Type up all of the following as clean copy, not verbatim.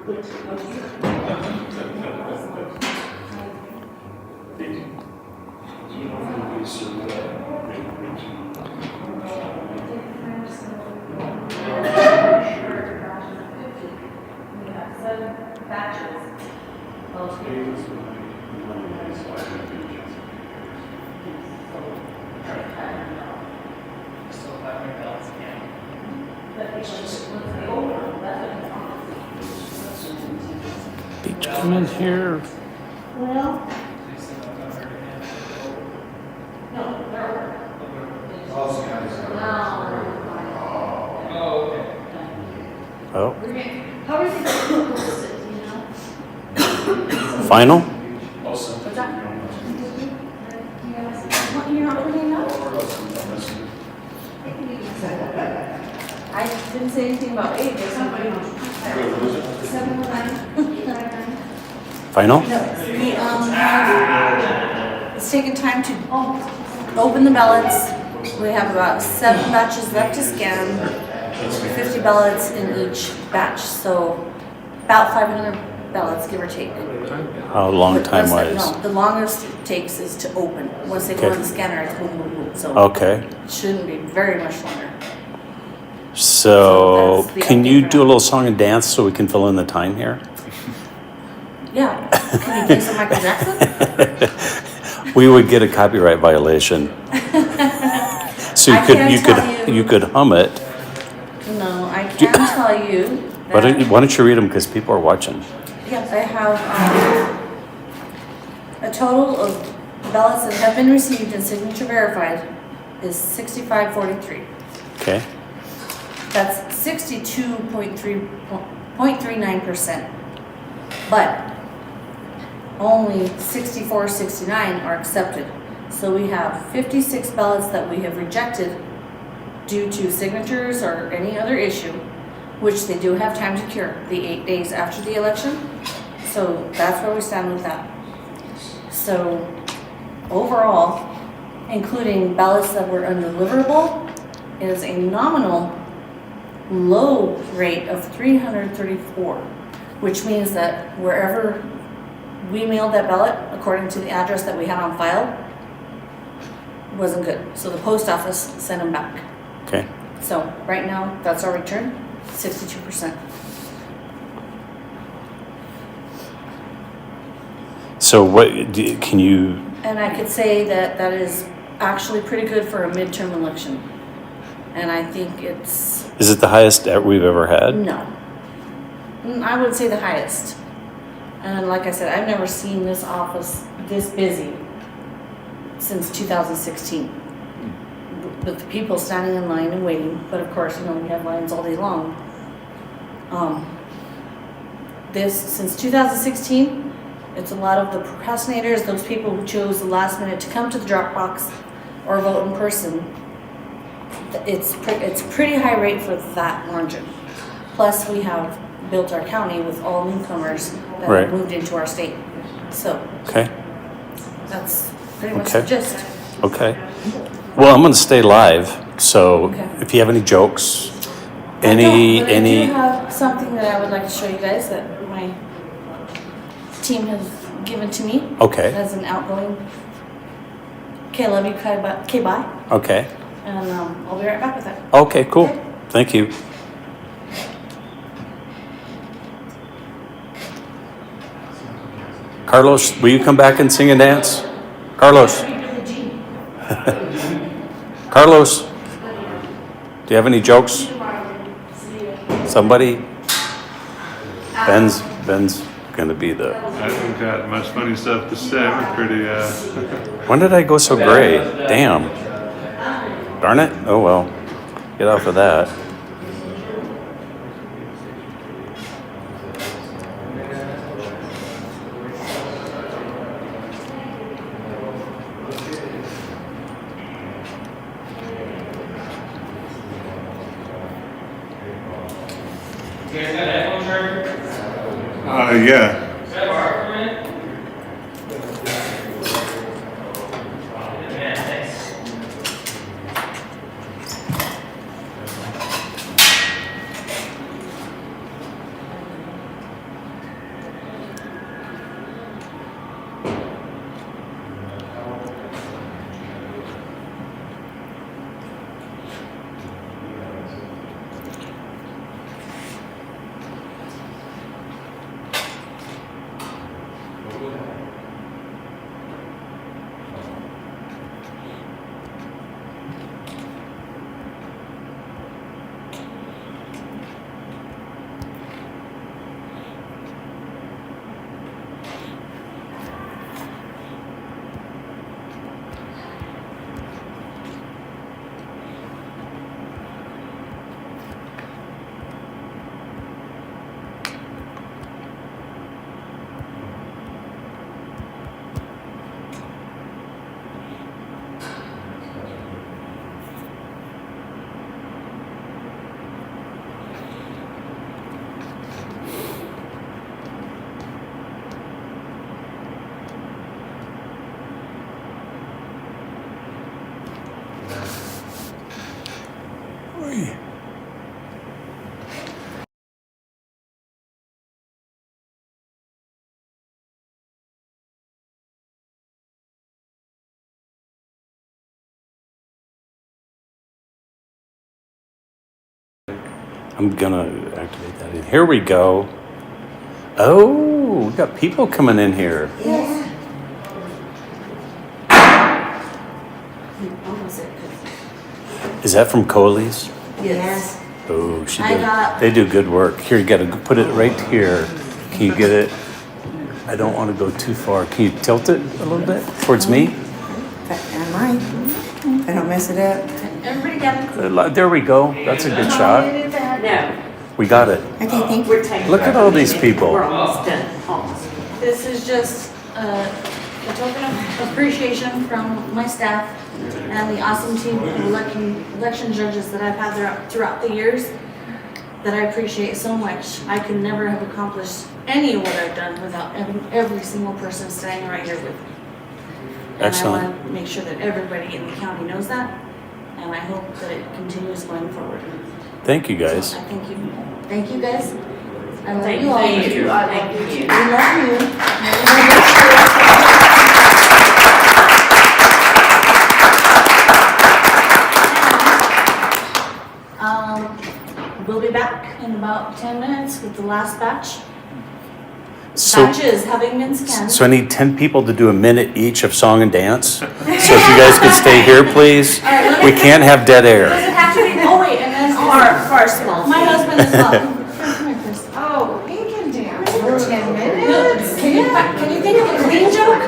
Come in here. Well, Oh, how is it, you know? final? What's that? What, you're not putting it up? I didn't say anything about age or something. 709. Final? We, it's taken time to open the ballots. We have about 7 batches left to scan, 50 ballots in each batch, so about 500 ballots, give or take. How long time wise? No, the longest it takes is to open. Once they go in the scanner, it's boom, boom, boom. So Okay. it shouldn't be very much longer. So that's the can you update for do a now. little song and dance so we can fill in the time here? Yeah. Can you play some Michael Jackson? We would get a copyright violation. So I can't tell you could hum it. No, I can tell you Why that. don't you read them because people are watching? Yes, I have a total of ballots that have been received and signature verified is 6543. Okay. That's 62.39%. But only 6469 are accepted. So we have 56 ballots that we have rejected due to signatures or any other issue, which they do have time to cure, the 8 days after the election. So that's where we stand with that. So overall, including ballots that were undeliverable, is a nominal low rate of 334, which means that wherever we mailed that ballot, according to the address that we had on file, wasn't good. So the post office sent them back. Okay. So right now, that's our return, 62%. So can you, And I could say that that is actually pretty good for a midterm election. And I think it's, is it the highest that we've ever had? no. I would say the highest. And like I said, I've never seen this office this busy since 2016. With the people standing in line and waiting, but of course, you know, we have lines all day long. Since 2016, it's a lot of the procrastinators, those people who chose the last minute to come to the drop box or vote in person. It's pretty high rate for that margin. Plus, we have built our county with all newcomers that Right. have moved into our state. So Okay. that's pretty much the Okay. gist. Okay. Well, I'm going to stay live. So Okay. if you have any jokes, I do any, have something that I would like to show you guys that my team has given to me okay. as an outgoing. Okay, love you, okay, bye. Okay. And I'll be right back with it. Okay, cool. Okay. Thank you. Carlos, will you come back and sing and dance? Carlos. Carlos, do you have any jokes? Somebody? Ben's gonna be the. I haven't got much funny stuff to say. I'm pretty, When did I go so gray? Damn. Darn it. Oh well. Get off of that. You guys got that phone charger? yeah. Is that bar for a minute? Man, thanks. I'm gonna activate that. Here we go. Oh, we got people coming in here. Yes. Is that from Coley's? Yes. Oh, I got- they do good work. Here, you gotta put it right here. Can you get it? I don't want to go too far. Can you tilt it a little bit towards me? And mine. I don't mess it up. Everybody got it? There we go. That's a good shot. No, We got it. Okay, thank you. we're taking. Look at all these people. We're almost done, almost. This is just a token of appreciation from my staff and the awesome team of election judges that I've had throughout the years that I appreciate so much. I could never have accomplished any of what I've done without every single person standing right here with me. Excellent. And I want to make sure that everybody in the county knows that, and I hope that it continues going forward. Thank you, guys. So I thank you. Thank you, guys. I love Thank you all. you. Thank you. We love you. We'll be back in about 10 minutes with the last batch. So, Batches having been scanned. so I need 10 people to do a minute each of song and dance. So if you guys could stay here, please. All right, let We me- can't have dead Does air. it have to be? Oh wait, and then For our small. my husband as well. Come here, Chris. Oh, he can dance for 10 minutes. Can you think of a clean joke?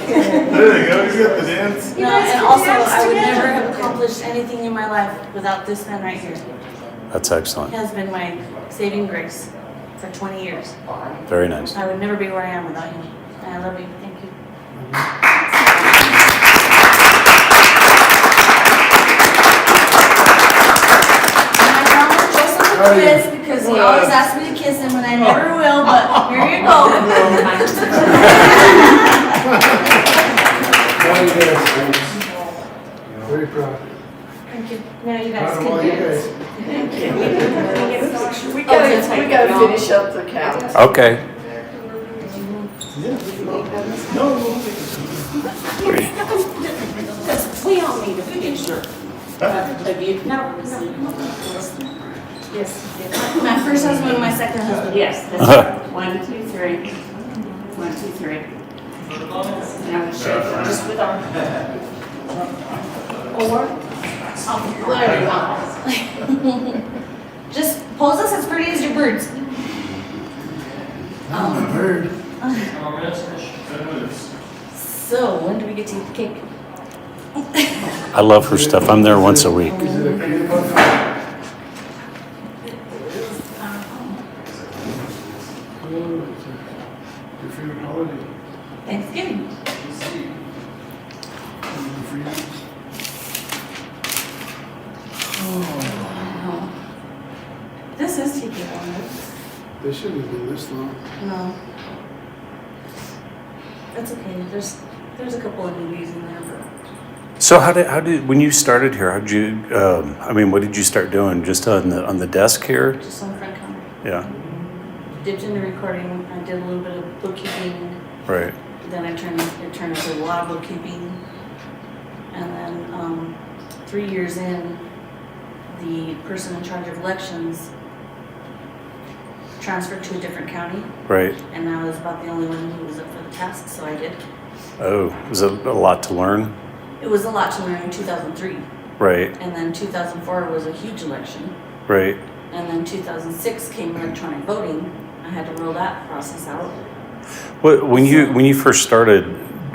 There you go, he's got the dance. No, and also I would never have accomplished anything in my life without this man right here. That's excellent. He has been my saving grace for 20 years. Very nice. I would never be where I am without him. And I love you. Thank you. And I promised Joseph a kiss because he always asks me to kiss him and I never will, but here you go. Very proud. Thank you. Now you guys Proud of can all you dance. guys. We gotta finish up the count. Okay. We all need a picture of you. No. Yes. My first husband and my second husband. Yes, that's right. 1, 2, 3. 1, 2, 3. Now we should just with our. Or. Whatever you want. Just pose us as pretty as your birds. I'm a bird. So, when do we get to eat the cake? I love her stuff. I'm there once a week. Is it a cream puff? Oh, it's your favorite holiday. Thanksgiving. For you. This is taking longer. They shouldn't have been this long. No. That's okay. There's a couple of newbies in there, but So how did when you started here? How did you? I mean, what did you start doing? Just on the desk here? just on front counter. Yeah. Dipped into recording. I did a little bit of bookkeeping. Right. Then it turned into a lot of bookkeeping. And then 3 years in, the person in charge of elections transferred to a different county, Right. and I was about the only one who was up for the task, so I did. Oh, was it a lot to learn? It was a lot to learn in 2003, Right. and then 2004 was a huge election, Right. and then 2006 came electronic voting. I had to roll that process out. When you first started,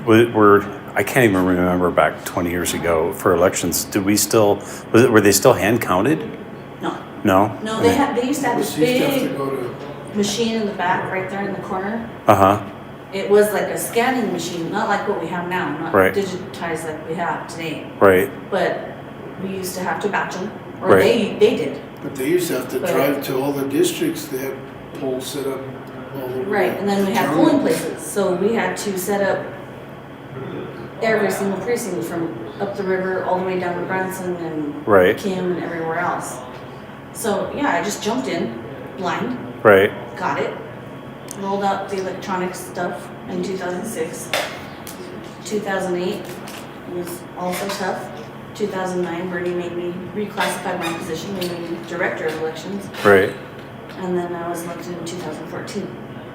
were I can't even remember back 20 years ago for elections. Did we still were they still hand counted? No, No. no, they used to have this She used to have to big go to, machine in the back, right there in the corner. Uh huh. It was like a scanning machine, not like what we have now, not Right. digitized like we have today. Right. But we used to have to batch them, or Right. they did. but they used to have to drive to all the districts. They had polls set up all over. Right, and then we had county. polling places, so we had to set up every single precinct from up the river all the way down to Branson and Right. Kim and everywhere else. So yeah, I just jumped in, blind, Right. got it, rolled out the electronic stuff in 2006. 2008 was also tough. 2009, Bernie made me reclassify my position, made me director of elections, Right. and then I was elected in 2014.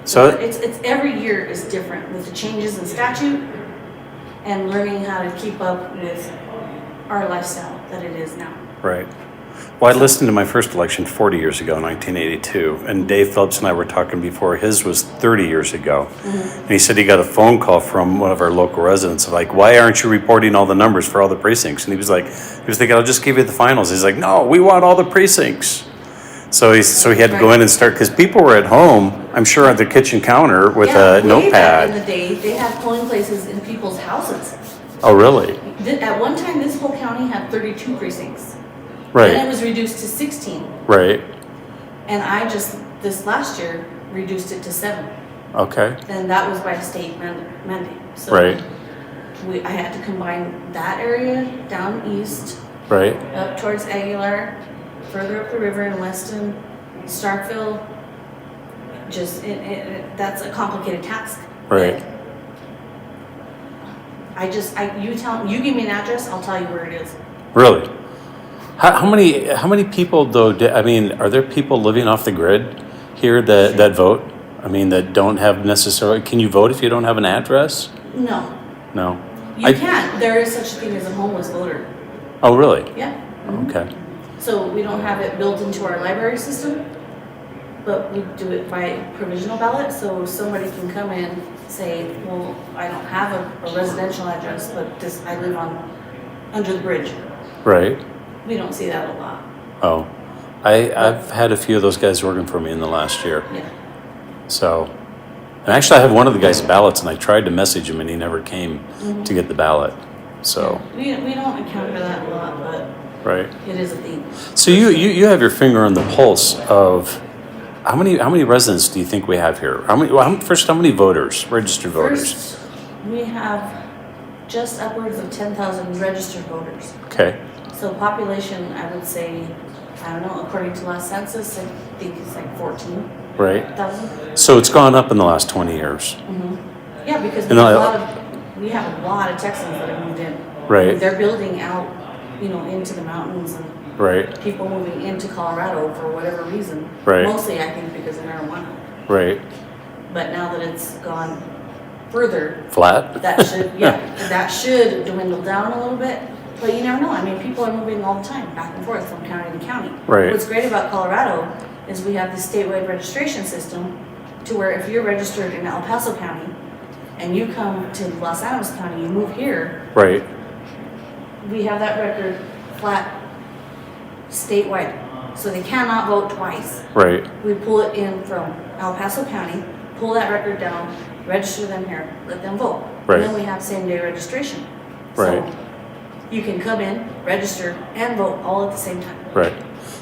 So It's every year is different with the changes in statute and learning how to keep up with our lifestyle that it is now. right. Well, I listened to my first election 40 years ago, 1982, and Dave Phillips and I were talking before. His was 30 years ago. And he said he got a phone call from one of our local residents, like, why aren't you reporting all the numbers for all the precincts? And he was thinking, I'll just give you the finals. He's like, no, we want all the precincts. So he had to go in and start, because people were at home, I'm sure at the kitchen counter with Yeah, a way back in notepad. the day, they had polling places in people's houses. Oh, really? At one time, this whole county had 32 precincts. Right. Then it was reduced to 16. Right. And I just, this last year, reduced it to 7. Okay. And that was by state mandate. So Right. I had to combine that area down east, Right. up towards Aguilar, further up the river in Weston, Starkville. Just, that's a complicated task. Right. You give me an address, I'll tell you where it is. Really? How many people though? Are there people living off the grid here that vote? I mean, that don't have necessarily. Can you vote if you don't have an address? No, No. you can't. There is such a thing as a homeless voter. Oh, really? Yeah. Okay. So we don't have it built into our library system, but we do it by provisional ballot. So somebody can come in, say, well, I don't have a residential address, but I live under the bridge. Right. We don't see that a lot. Oh, I've had a few of those guys working for me in the last year. Yeah. So, and actually, I have one of the guys' ballots, and I tried to message him, and he never came to get the ballot. So. We don't encounter that a lot, but Right. it is a thing. So you have your finger on the pulse of how many residents do you think we have here? How many voters, registered voters? First, we have just upwards of 10,000 registered voters. Okay. So population, I would say, I don't know, according to last census, I think it's like 14,000. Right. So it's gone up in the last 20 years. Yeah, because we have a lot of Texans that have moved in. Right. They're building out, into the mountains and Right. people moving into Colorado for whatever reason. Right. Mostly, I think, because of marijuana. Right. But now that it's gone further, Flat. that should dwindle down a little bit. But you never know. I mean, people are moving all the time, back and forth from county to county. Right. What's great about Colorado is we have the statewide registration system to where if you're registered in El Paso County and you come to Los Angeles County, you move here, Right. we have that record flat statewide. So they cannot vote twice. Right. We pull it in from El Paso County, pull that record down, register them here, let them vote. Right. And then we have same day registration. Right. So you can come in, register, and vote all at the same time. Right.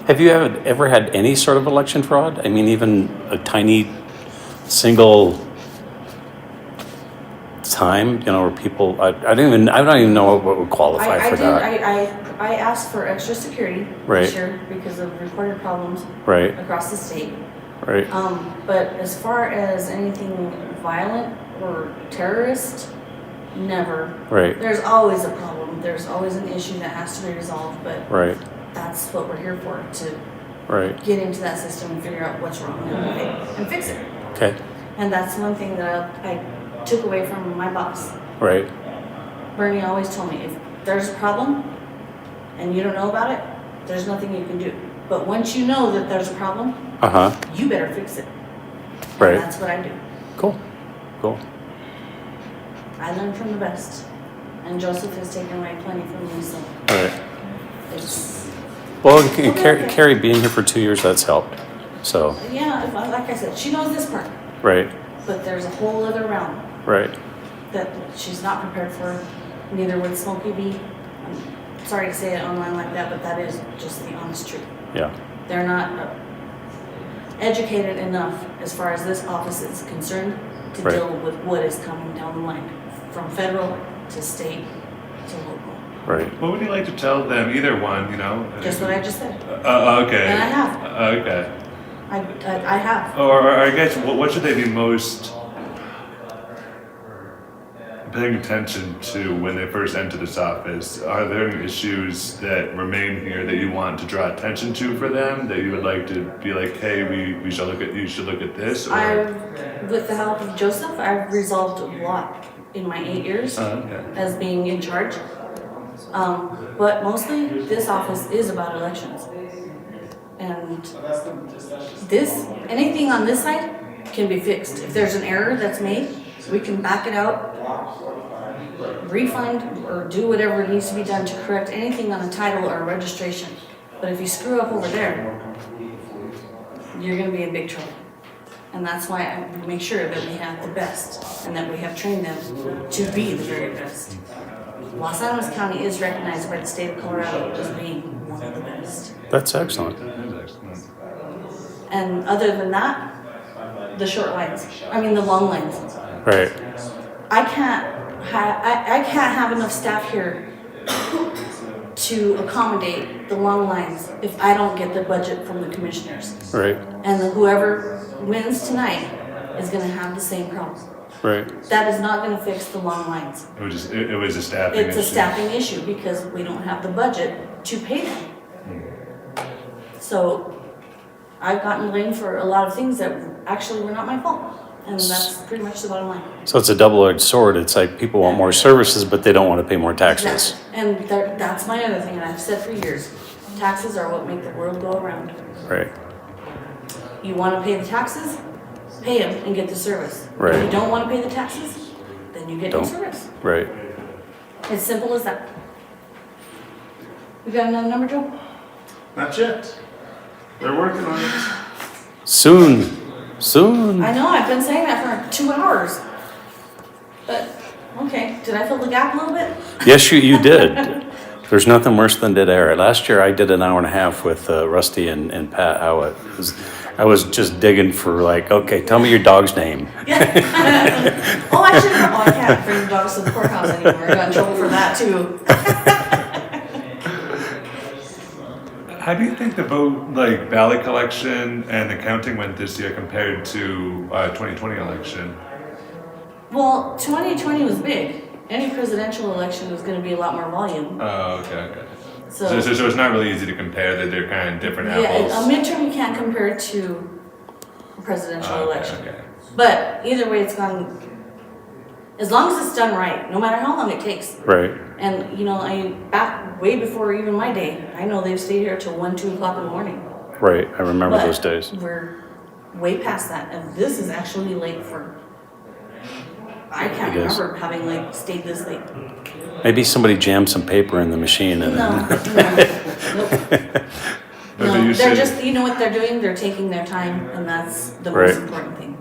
Have you ever had any sort of election fraud? I mean, even a tiny single time, where people, I don't even know what would qualify for that. I asked for extra security Right. this year because of reported problems Right. across the state. Right. But as far as anything violent or terrorist, never. Right. There's always a problem. There's always an issue that has to be resolved, but Right. that's what we're here for, to Right. get into that system and figure out what's wrong and fix it. Okay. And that's one thing that I took away from my boss. Right. Bernie always told me, if there's a problem and you don't know about it, there's nothing you can do. But once you know that there's a problem, Uh-huh. you better fix it. Right. And that's what I do. Cool. Cool. I learn from the best. And Joseph has taken away plenty from me, so All right. it's, Well, Okay. Carrie being here for 2 years, that's helped. So, yeah, like I said, she knows this part, right. but there's a whole other realm Right. that she's not prepared for. Neither would Smokey be. I'm sorry to say it online like that, but that is just the honest truth. Yeah. They're not educated enough as far as this office is concerned to Right. deal with what is coming down the line, from federal to state to local. Right. What would you like to tell them? Either one, Just what I just said. Okay. And I have. Okay. I have. Or I guess what should they be most paying attention to when they first enter this office? Are there any issues that remain here that you want to draw attention to for them, that you would like to be like, hey, you should look at this? Or With the help of Joseph, I've resolved a lot in my 8 years okay. as being in charge. But mostly, this office is about elections. And anything on this side can be fixed. If there's an error that's made, we can back it out, refund, or do whatever needs to be done to correct anything on a title or a registration. But if you screw up over there, you're gonna be in big trouble. And that's why I make sure that we have the best and that we have trained them to be the very best. Los Alamos County is recognized by the state of Colorado as being one of the best. That's excellent. And other than that, the the long lines. Right. I can't have enough staff here to accommodate the long lines if I don't get the budget from the commissioners. Right. And whoever wins tonight is gonna have the same problem. Right. That is not gonna fix the long lines. It was a staffing issue. It's a staffing issue because we don't have the budget to pay them. So I've gotten blamed for a lot of things that actually were not my fault. And that's pretty much the bottom line. So it's a double-edged sword. It's like people want more services, but they don't want to pay more taxes. Exactly. And that's my other thing, and I've said for years, taxes are what make the world go around. Right. You wanna pay the taxes, pay them and get the service. Right. If you don't wanna pay the taxes, then you get no Don't. service. Right. It's simple as that. We got another number, Joe? Not yet. They're working on it. Soon. I know, I've been saying that for 2 hours. But, okay, did I fill the gap a little bit? Yes, you did. There's nothing worse than dead air. Last year I did an hour and a half with Rusty and Pat Howitt. I was just digging for like, okay, tell me your dog's name. Yeah. Oh, I shouldn't have, I can't bring the dogs to the courthouse anymore. I got in trouble for that too. How do you think the vote, like ballot collection and the counting went this year compared to 2020 election? Well, 2020 was big. Any presidential election was gonna be a lot more volume. Oh, okay. So, So it's not really easy to compare, that they're kind of different yeah, apples. a midterm you can't compare to a presidential election. Okay. But either way, it's gone, as long as it's done right, no matter how long it takes. Right. And, back way before even my day, I know they've stayed here till 1, 2 o'clock in the morning. Right. I remember But those days. we're way past that, and this is actually late for, I can't It is. remember having stayed this late. Maybe somebody jammed some paper in the machine and No, then. nope. But No, you they're said- just, you know what they're doing? They're taking their time, and that's the Right. most important thing.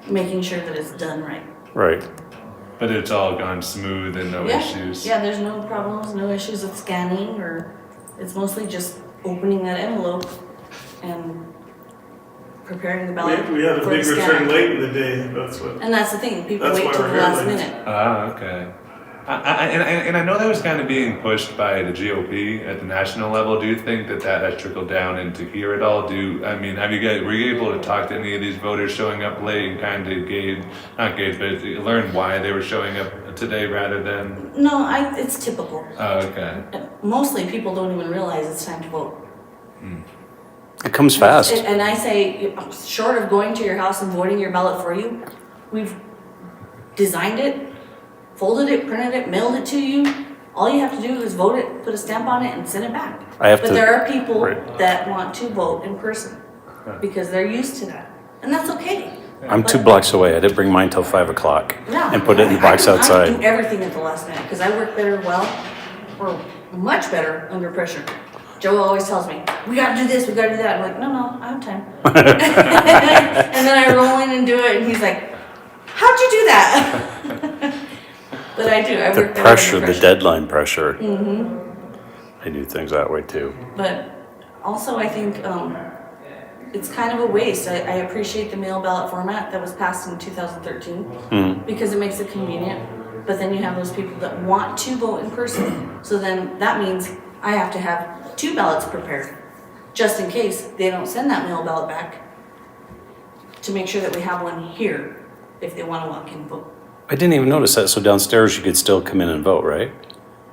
Making sure that it's done right. Right. But it's all gone smooth and no Yeah. issues. Yeah, there's no problems, no issues with scanning, or it's mostly just opening that envelope and preparing the ballot We had a for big the return scanning. late in the day, that's what. And that's the thing, people That's wait why till we're the here last late. minute. Ah, okay. And I know that was kind of being pushed by the GOP at the national level. Do you think that has trickled down into here at all? Were you able to talk to any of these voters showing up late and kind of learn why they were showing up today rather than? No, it's typical. Oh, okay. Mostly people don't even realize it's time to vote. It comes fast. And I say, short of going to your house and voting your ballot for you, we've designed it, folded it, printed it, mailed it to you. All you have to do is vote it, put a stamp on it, and send it back. But there are people Right. that want to vote in person because they're used to that. And that's okay. I'm 2 blocks away. I didn't bring mine till 5 o'clock Yeah. and put it in the box I do outside. everything at the last minute because I work better, or much better under pressure. Joe always tells me, we gotta do this, we gotta do that. I'm like, no, I have time. And then I roll in and do it, and he's like, how'd you do that? But I do, I The work better pressure, under the deadline pressure. Mm-hmm. I do things that way too. But also, I think it's kind of a waste. I appreciate the mail ballot format that was passed in 2013 because it makes it convenient. But then you have those people that want to vote in person. So then that means I have to have 2 ballots prepared just in case they don't send that mail ballot back, to make sure that we have one here if they want to walk in and vote. I didn't even notice that. So downstairs, you could still come in and vote, right?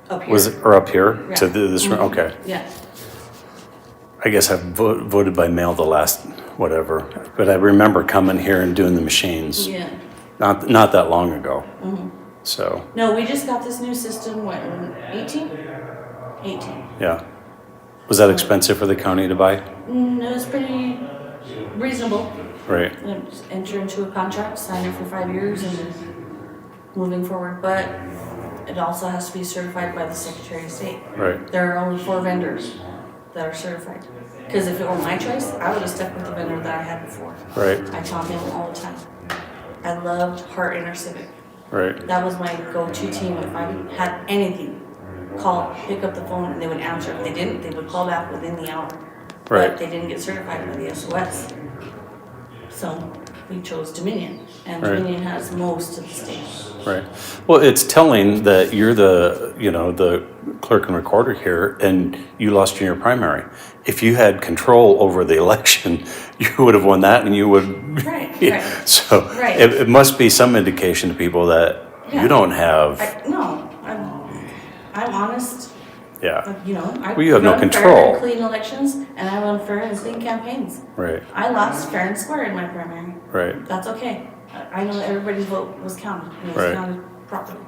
up here. Was it, or up here to Yeah. this room? Okay. Yeah, I guess I voted by mail the last whatever, but I remember coming here and doing the machines. yeah. Not that long ago. So, No, we just got this new system, what, in 18? 18. yeah. Was that expensive for the county to buy? It was pretty reasonable. Right, Just enter into a contract, sign it for 5 years and moving forward, but it also has to be certified by the Secretary of State. right, There are only 4 vendors that are certified. Because if it were my choice, I would have stuck with the vendor that I had before. right, I tell him all the time. I loved Heart Intercivic. right, That was my go-to team. If I had anything, call, pick up the phone, and they would answer. If they didn't, they would call back within the hour. Right. But they didn't get certified by the SOS. So we chose Dominion, and Right. Dominion has most of the state. right. Well, it's telling that you're the clerk and recorder here, and you lost in your primary. If you had control over the election, you would have won that, and you would. Right, Yeah. right. So Right. it must be some indication to people that Yeah. you don't have. I'm honest. Yeah. I Well, you have no run fair control. and clean elections, and I run fair and clean campaigns. Right. I lost fair and square in my primary. Right. That's okay. I know that everybody's vote was counted, and it was Right. counted properly.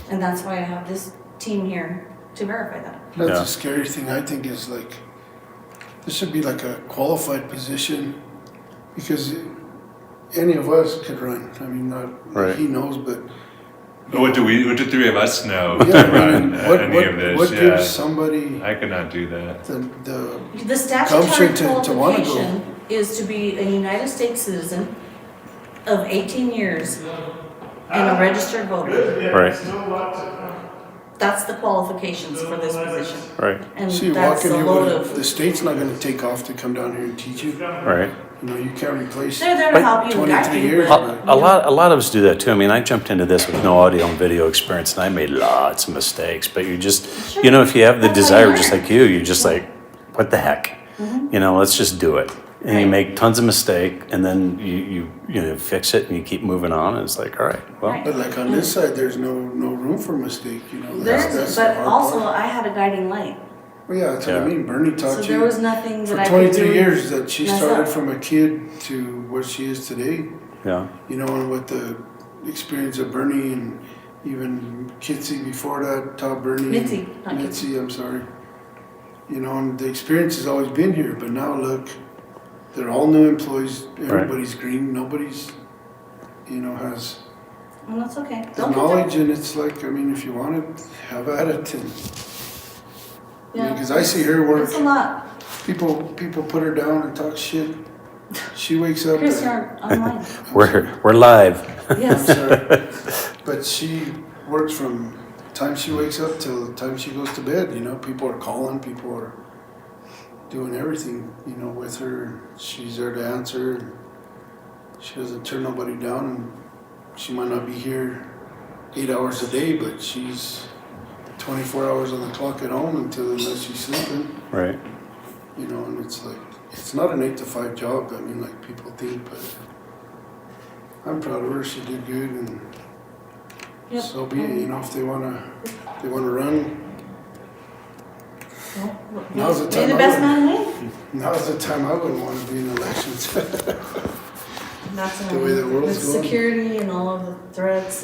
And that's why I have this team here to verify that. That's Yeah. the scary thing, I think, is like, this should be like a qualified position, because any of us could run. I mean, not, Right. he knows, but. What do 3 of us know Yeah, to I run mean, what, any of this? what Yeah. gives somebody I could not do that. the, The statutory Gumption to wanna go. qualification is to be a United States citizen of 18 years and a registered voter. Right. That's the qualifications for this position. Right. And see, that's walking a here, load with the of, state's not gonna take off to come down here and teach you. Right. You know, you can't replace. they're there to But help you and 23 guide you, years, but. A lot of us do that too. I mean, I jumped into this with no audio and video experience, and I made lots of mistakes. But you just, if you have the That's how desire, you just learn. like you're just like, what the heck? Let's just do it. And you Right. make tons of mistake, and then you fix it, and you keep moving on. And it's like, all right, well, Right. But like on this side, there's no room for mistake, that's There's, the but hard also part. I had a guiding light. Well, yeah, that's what I Yeah. mean, Bernie So taught there you was nothing for that I could do. 23 years that she mess started up. from a kid to what she is today. yeah, And with the experience of Bernie and even Kitsy before that, taught Bernie. Mitzi, not Mitzi, I'm sorry. And the experience has always been here, but now look, they're all new employees, everybody's green, nobody's, has Well, that's okay. the Don't get knowledge, that. and it's like, if you want it, have at it. And, Yeah. because I see her work, It's a lot. people put her down and talk shit. She wakes up. Chris, and- you're online. we're live. Yes. Sorry. But she works from the time she wakes up till the time she goes to bed. People are calling, people are doing everything, with her. She's there to answer. And she doesn't turn nobody down. And she might not be here 8 hours a day, but she's 24 hours on the clock at home unless she's sleeping. Right. And it's like, it's not an 8 to 5 job. I mean, like people think, but I'm proud of her. She did good, and Yep. so be it. If they wanna run, Well, Now's the be time the I best would. man win. now's the time I wouldn't want to be in elections. That's The way the world's with going. security and all of the threats,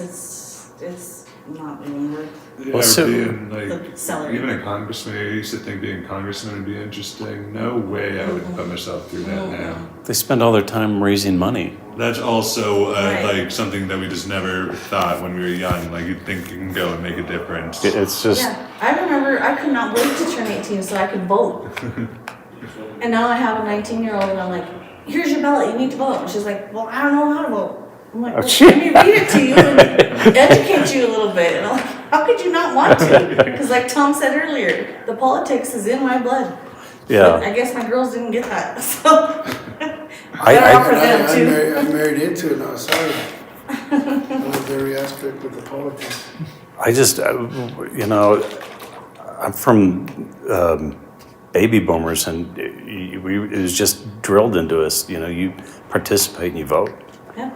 it's not even worth Well, so- Being, the salary. even a congressman, I used to think being a congressman would be interesting. No way I would put myself through that now. They spend all their time raising money. That's also Right. like something that we just never thought when we were young. Like you'd think you can go and make a difference. It's just, Yeah, I remember I could not wait to turn 18 so I could vote. And now I have a 19-year-old and I'm like, here's your ballot, you need to vote. And she's like, well, I don't know how to vote. I'm like, well, let me read it to you and educate you a little bit. And I'm like, how could you not want to? Because like Tom said earlier, the politics is in my blood. But yeah. I guess my girls didn't get that, so. I- Better I- off for them too. I'm married into it now. Sorry. That very aspect of the politics. I just, I'm from baby boomers, and it was just drilled into us. You participate and you vote. Yeah.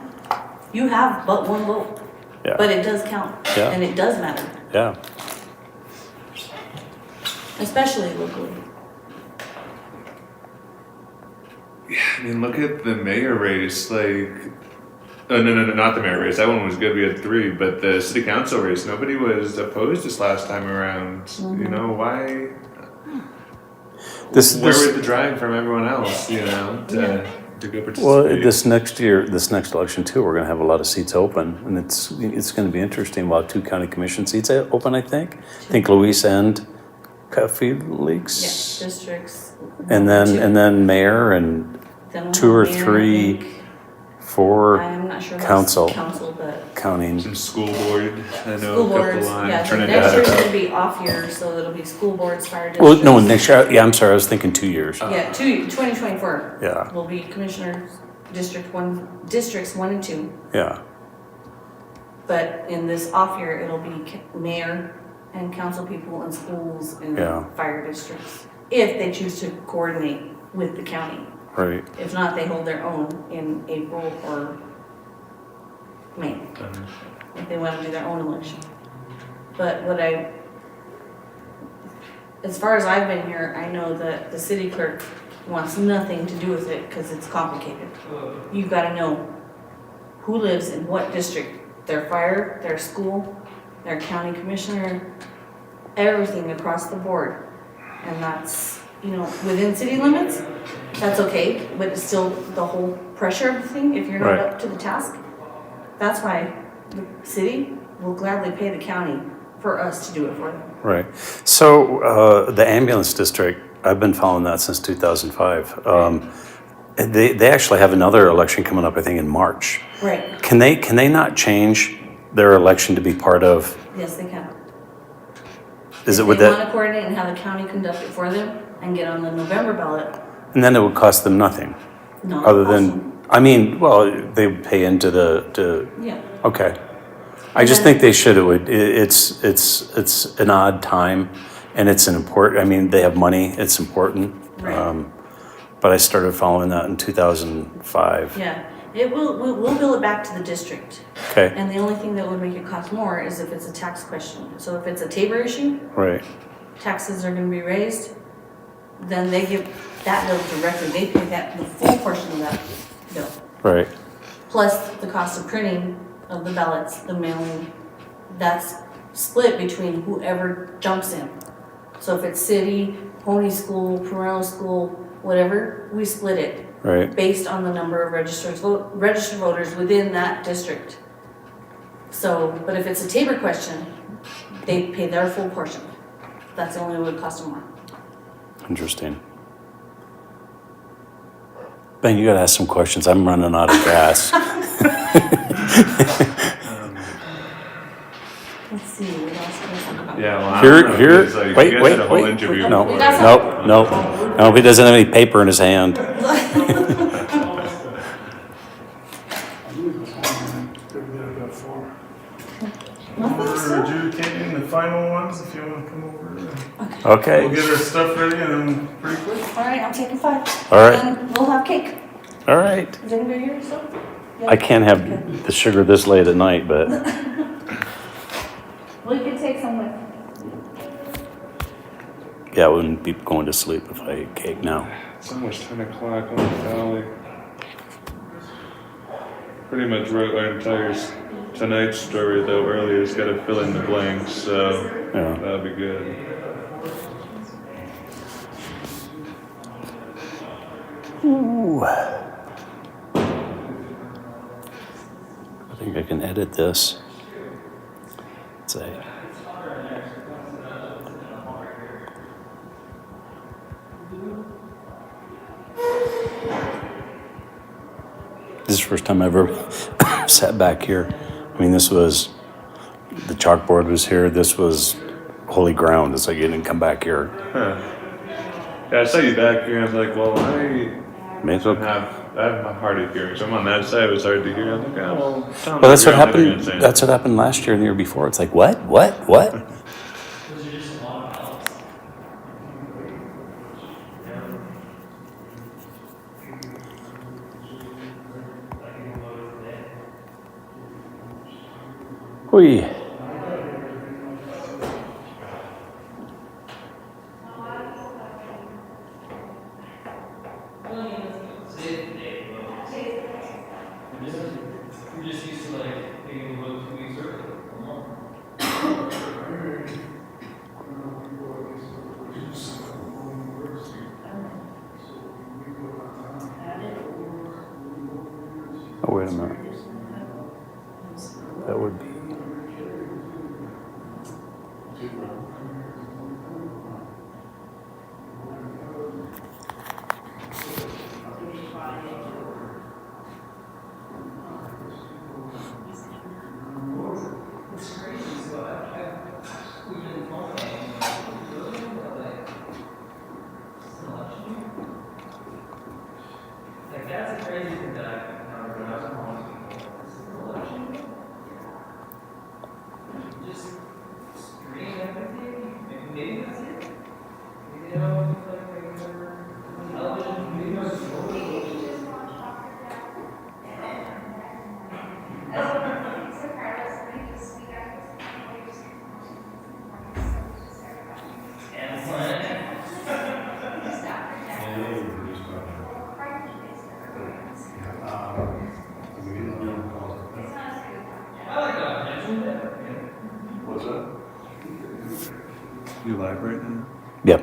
You have but one vote. Yeah. But it does count, Yeah. and it does matter, Yeah. especially locally. I mean, look at the mayor race. Like, oh, no, not the mayor race. That one was good. We had 3, but the city council race, nobody was opposed this last time around. You know why? Where was the drive from everyone else? You know, to go participate. Well, this next election too, we're gonna have a lot of seats open, and it's gonna be interesting. We'll have 2 county commission seats open, I think. I think Luis and Felix. Yeah, districts. And then mayor and Then we'll 2 or have mayor, I 3 think. for I'm not sure about council. council, but counting. Some school board. I know school a couple boards, on yeah, so Trinidad. next year's gonna be off year, so it'll be school boards, fire Well, districts. no, next year. Yeah, I'm sorry. I was thinking 2 years. Yeah, 2024 Yeah, will be commissioners, districts 1 and 2. yeah, But in this off year, it'll be mayor and council people and schools and Yeah. fire districts. If they choose to coordinate with the county. right. If not, they hold their own in April or May. If they want to do their own election. But as far as I've been here, I know that the city clerk wants nothing to do with it because it's complicated. You've got to know who lives in what district, their fire, their school, their county commissioner, everything across the board. And that's, within city limits, that's okay, but it's still the whole pressure of the thing if you're not Right. up to the task. That's why the city will gladly pay the county for us to do it for them. Right. So the ambulance district, I've been following that since 2005. They actually have another election coming up, I think, in March. Right, Can they not change their election to be part of? yes, they can. Is it If with they want that? to coordinate and have the county conduct it for them and get on the November ballot, And then it would cost them nothing, not other awesome. than they pay into the. Yeah, Okay. I just think they should. It's an odd time, and it's an important. I mean, they have money. It's important. Right. But I started following that in 2005. yeah. We'll bill it back to the district. Okay. And the only thing that would make it cost more is if it's a tax question. So if it's a Tabor issue, Right. taxes are gonna be raised, then they give that bill directly. They pay the full portion of that bill. Right. Plus the cost of printing of the ballots, the mailing, that's split between whoever jumps in. So if it's city, Pony School, Parental School, whatever, we split it Right. based on the number of registered voters within that district. So, but if it's a Tabor question, they pay their full portion. That's the only way it would cost them more. Interesting. Ben, you gotta ask some questions. I'm running out of gas. Let's see, what else can we talk about? Yeah, well, I don't know, Here. because, like, you Wait. guys had a whole interview No. We got before. No. He doesn't have any paper in his hand. They're about 4. We're adjudicating the final ones if you want to come over. Okay. We'll get our stuff ready and then pretty quick. All right, I'm taking 5. All right. And we'll have cake. All right. Is anybody here still? Yeah. I can't have the sugar this late at night, but Well, you can take some with. yeah, I wouldn't be going to sleep if I ate cake now. It's almost 10 o'clock on the valley. Pretty much wrote our entire tonight's story though earlier. It's got to fill in the blanks, so Yeah. that'll be good. Ooh. I think I can edit this. Say. This is the first time I ever sat back here. I mean, the chalkboard was here. This was holy ground. It's like you didn't come back here. Huh. Yeah, I saw you back here. I was like, well, I May as well. have my hard of hearing, so I'm on that side. It was hard to hear. I was like, oh, well, tell Well, that's what me around, they're gonna happened. say That's what happened last year and the year before. It's like, what? Hui. We're just used to like being able to 2 weeks early. Oh, wait a minute. That would be. Like that's a crazy thing that I encountered when I was calling people. This is an election. Just screen everything. Maybe that's it. Maybe they don't like regular television. Maybe it's You live right now? Yep.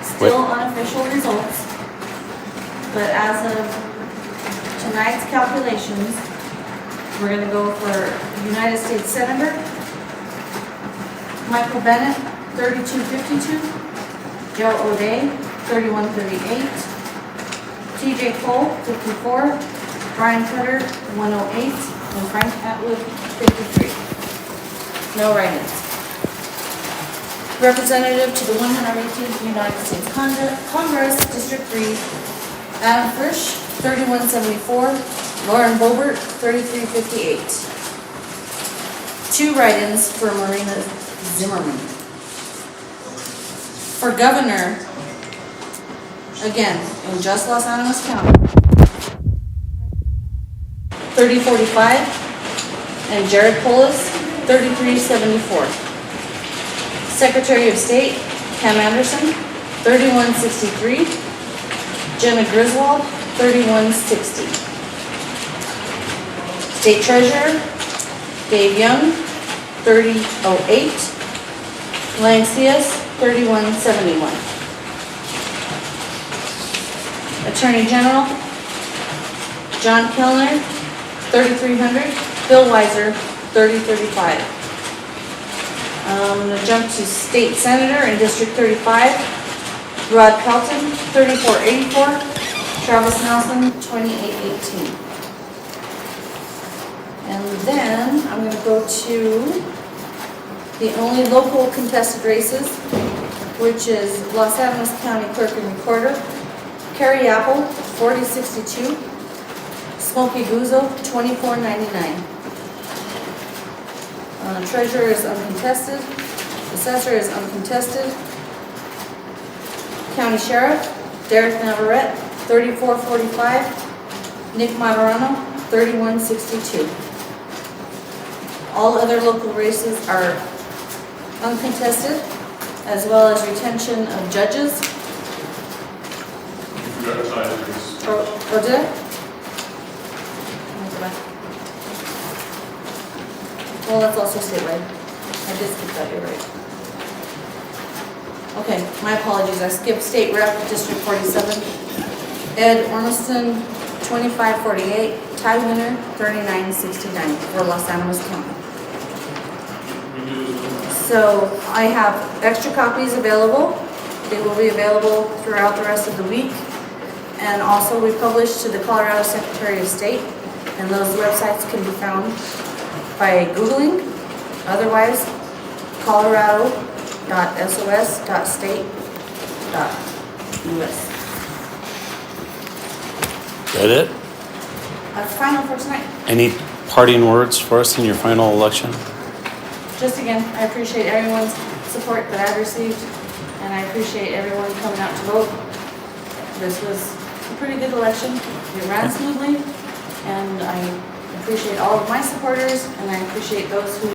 Still unofficial results, but as of tonight's calculations, we're gonna go for United States Senator, Michael Bennett, 3252. Joe O'Day, 3138. TJ Cole, 54. Brian Cutter, 108. And Frank Atwood, 53. No write-ins. Representative to the 118th United States Congress, District 3, Adam Frisch, 3174. Lauren Bobert, 3358. 2 write-ins for Marina Zimmerman. For governor, again, in just Los Animas County, 3045, and Jared Polis, 3374. Secretary of State, Cam Anderson, 3163. Jenna Griswold, 3160. State Treasurer, Dave Young, 3008. Lang Cias, 3171. Attorney General, John Kellner, 3300. Bill Weiser, 3035. I'm going to jump to State Senator in District 35. Rod Pelton, 3484. Travis Nelson, 2818. And then I'm going to go to the only local contested races, which is Los Animas County Clerk and Recorder. Carrie Apple, 4062. Smokey Guzzo, 2499. Treasurer is uncontested. Assessor is uncontested. County Sheriff, Derek Navarrete, 3445. Nick Matarano, 3162. All other local races are uncontested, as well as retention of judges. You got tigers. Oh, did I? Let me go back. Well, that's also statewide. I did skip that, you're right. Okay, my apologies, I skipped State Rep, District 47. Ed Ormiston, 2548. Ty Winner, 3969 for Los Animas County. So I have extra copies available. They will be available throughout the rest of the week. And also we publish to the Colorado Secretary of State, and those websites can be found by Googling. Otherwise, colorado.sos.state.us. That it? That's final for tonight. Any parting words for us in your final election? Just again, I appreciate everyone's support that I've received, and I appreciate everyone coming out to vote. This was a pretty good election. It ran smoothly, and I appreciate all of my supporters, and I appreciate those who